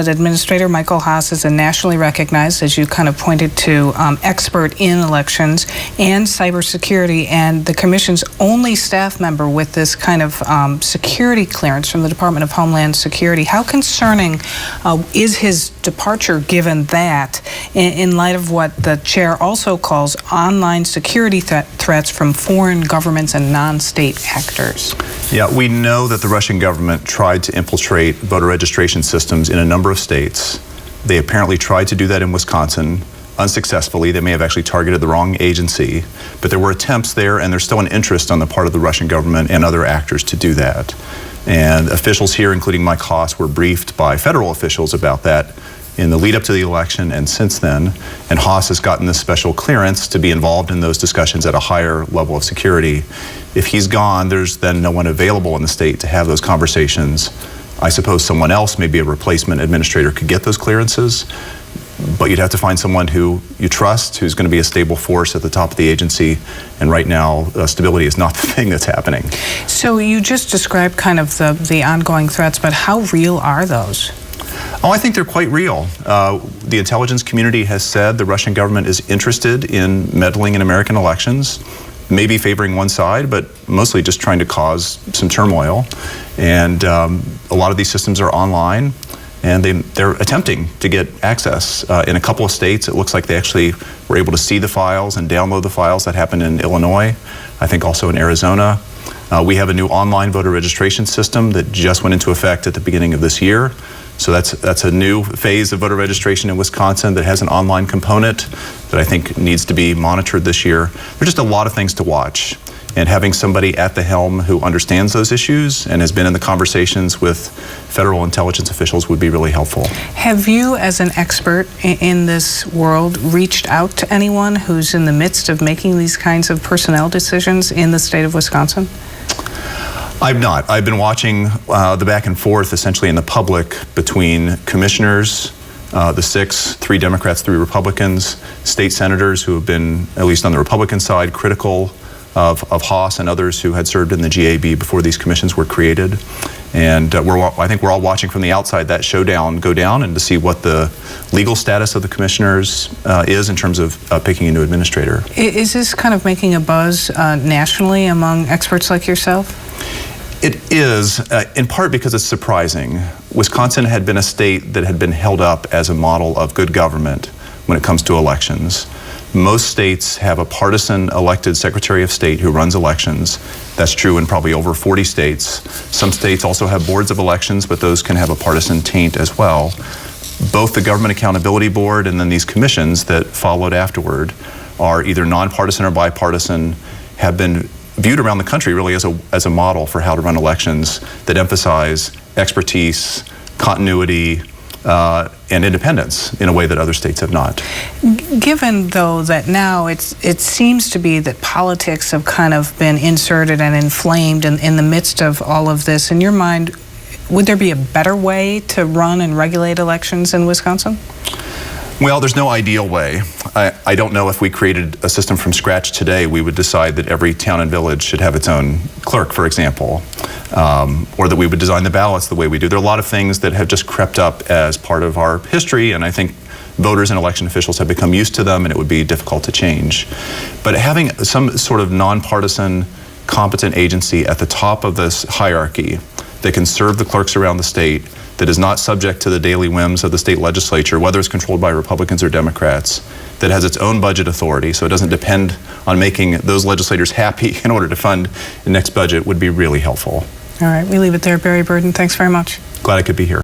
Administrator Michael Haas is a nationally recognized, as you kind of pointed to, expert in elections and cybersecurity, and the Commission's only staff member with this kind of security clearance from the Department of Homeland Security. How concerning is his departure given that, in light of what the chair also calls online security threats from foreign governments and non-state actors? Yeah, we know that the Russian government tried to infiltrate voter registration systems in a number of states. They apparently tried to do that in Wisconsin unsuccessfully. They may have actually targeted the wrong agency, but there were attempts there, and there's still an interest on the part of the Russian government and other actors to do that. And officials here, including Mike Haas, were briefed by federal officials about that in the lead up to the election and since then. And Haas has gotten this special clearance to be involved in those discussions at a higher level of security. If he's gone, there's then no one available in the state to have those conversations. I suppose someone else, maybe a replacement administrator, could get those clearances, but you'd have to find someone who you trust, who's going to be a stable force at the top of the agency, and right now stability is not the thing that's happening. So you just described kind of the ongoing threats, but how real are those? Oh, I think they're quite real. The intelligence community has said the Russian government is interested in meddling in American elections, maybe favoring one side, but mostly just trying to cause some turmoil. And a lot of these systems are online, and they're attempting to get access. In a couple of states, it looks like they actually were able to see the files and download the files. That happened in Illinois, I think also in Arizona. We have a new online voter registration system that just went into effect at the beginning of this year. So that's a new phase of voter registration in Wisconsin that has an online component that I think needs to be monitored this year. There's just a lot of things to watch. And having somebody at the helm who understands those issues and has been in the conversations with federal intelligence officials would be really helpful. Have you, as an expert in this world, reached out to anyone who's in the midst of making these kinds of personnel decisions in the state of Wisconsin? I've not. I've been watching the back and forth essentially in the public between commissioners, the six, 3 Democrats, 3 Republicans, state senators who have been, at least on the Republican side, critical of Haas and others who had served in the GAB before these commissions were created. And I think we're all watching from the outside that showdown go down, and to see what the legal status of the commissioners is in terms of picking a new administrator. Is this kind of making a buzz nationally among experts like yourself? It is, in part because it's surprising. Wisconsin had been a state that had been held up as a model of good government when it comes to elections. Most states have a partisan elected Secretary of State who runs elections. That's true in probably over 40 states. Some states also have boards of elections, but those can have a partisan taint as well. Both the Government Accountability Board and then these commissions that followed afterward are either nonpartisan or bipartisan, have been viewed around the country really as a model for how to run elections that emphasize expertise, continuity, and independence in a way that other states have not. Given, though, that now it seems to be that politics have kind of been inserted and inflamed in the midst of all of this, in your mind, would there be a better way to run and regulate elections in Wisconsin? Well, there's no ideal way. I don't know if we created a system from scratch today, we would decide that every town and village should have its own clerk, for example, or that we would design the ballots the way we do. There are a lot of things that have just crept up as part of our history, and I think voters and election officials have become used to them, and it would be difficult to change. But having some sort of nonpartisan, competent agency at the top of this hierarchy that can serve the clerks around the state, that is not subject to the daily whims of the state legislature, whether it's controlled by Republicans or Democrats, that has its own budget authority, so it doesn't depend on making those legislators happy in order to fund the next budget, would be really helpful. All right, we leave it there. Barry Burden, thanks very much. Glad I could be here.